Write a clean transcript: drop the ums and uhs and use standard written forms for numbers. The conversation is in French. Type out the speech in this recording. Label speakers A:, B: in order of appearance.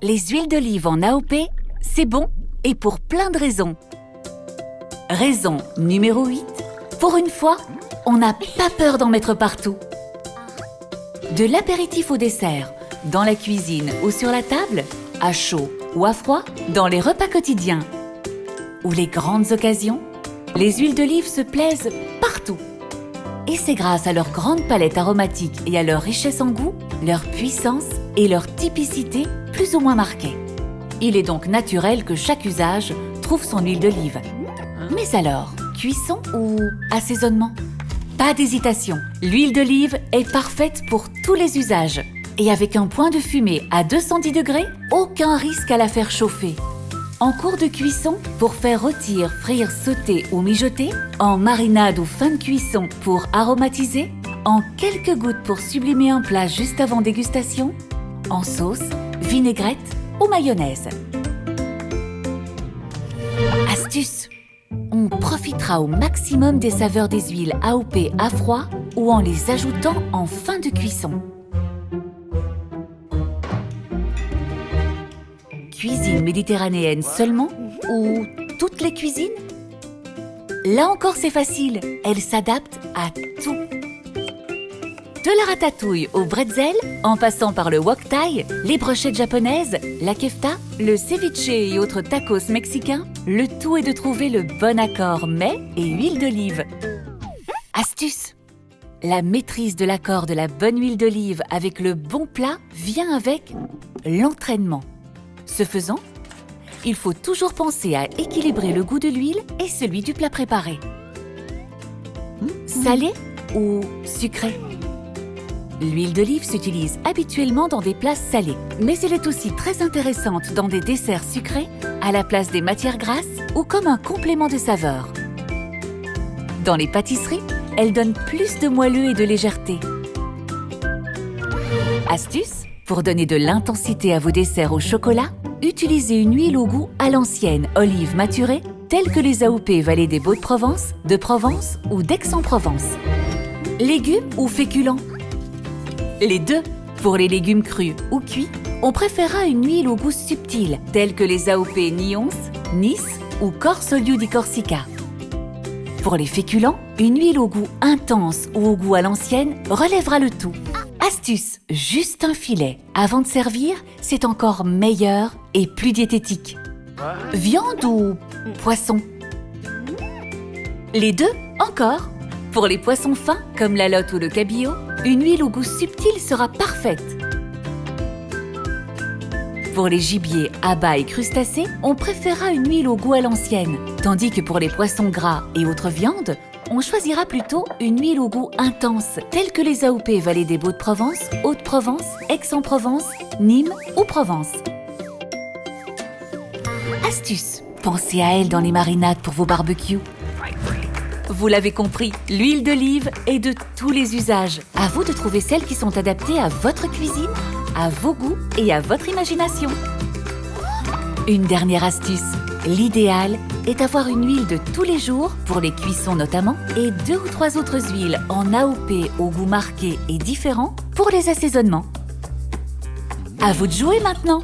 A: Les huiles d'olive en AOP, c'est bon et pour plein de raisons. Raison numéro 8, pour une fois, on n'a pas peur d'en mettre partout. De l'apéritif au dessert, dans la cuisine ou sur la table, à chaud ou à froid, dans les repas quotidiens ou les grandes occasions, les huiles d'olive se plaisent partout. Et c'est grâce à leur grande palette aromatique et à leur richesse en goût, leur puissance et leur typicité plus ou moins marquées. Il est donc naturel que chaque usage trouve son huile d'olive. Mais alors, cuisson ou assaisonnement? Pas d'hésitation, l'huile d'olive est parfaite pour tous les usages. Et avec un point de fumée à 210 degrés, aucun risque à la faire chauffer. En cours de cuisson, pour faire rôtir, frire, sauter ou mijoter, en marinade ou fin de cuisson pour aromatiser, en quelques gouttes pour sublimer un plat juste avant dégustation, en sauce, vinaigrette ou mayonnaise. Astuce! On profitera au maximum des saveurs des huiles AOP à froid ou en les ajoutant en fin de cuisson. Cuisine méditerranéenne seulement ou toutes les cuisines? Là encore c'est facile, elle s'adapte à tout. De la ratatouille au bretzel, en passant par le wok thai, les brochettes japonaises, la kefta, le ceviche et autres tacos mexicains, le tout est de trouver le bon accord mets et huile d'olive. Astuce! La maîtrise de l'accord de la bonne huile d'olive avec le bon plat vient avec l'entraînement. Ce faisant, il faut toujours penser à équilibrer le goût de l'huile et celui du plat préparé. Salé ou sucré? L'huile d'olive s'utilise habituellement dans des plats salés, mais elle est aussi très intéressante dans des desserts sucrés, à la place des matières grasses ou comme un complément de saveur. Dans les pâtisseries, elle donne plus de moelleux et de légèreté. Astuce, pour donner de l'intensité à vos desserts au chocolat, utilisez une huile au goût à l'ancienne, olive maturée, telle que les AOP Vallée des Baux-de-Provence, de Provence ou d'Aix-en-Provence. Légumes ou féculents? Les deux. Pour les légumes crus ou cuits, on préférera une huile au goût subtil, telle que les AOP Nyons, Nice ou Corse Olio di Corsica. Pour les féculents, une huile au goût intense ou au goût à l'ancienne relèvera le tout. Astuce, juste un filet avant de servir, c'est encore meilleur et plus diététique. Viande ou poisson? Les deux, encore. Pour les poissons fins, comme la lotte ou le cabillaud, une huile au goût subtil sera parfaite. Pour les gibiers, abats et crustacés, on préférera une huile au goût à l'ancienne, tandis que pour les poissons gras et autres viandes, on choisira plutôt une huile au goût intense, telle que les AOP Vallée des Baux-de-Provence, Hauts-de-Provence, Aix-en-Provence, Nîmes ou Provence. Astuce, pensez à elle dans les marinades pour vos barbecues. Vous l'avez compris, l'huile d'olive est de tous les usages. À vous de trouver celles qui sont adaptées à votre cuisine, à vos goûts et à votre imagination. Une dernière astuce, l'idéal est d'avoir une huile de tous les jours, pour les cuissons notamment, et 2 ou 3 autres huiles en AOP au goût marqué et différent pour les assaisonnements. À vous de jouer maintenant!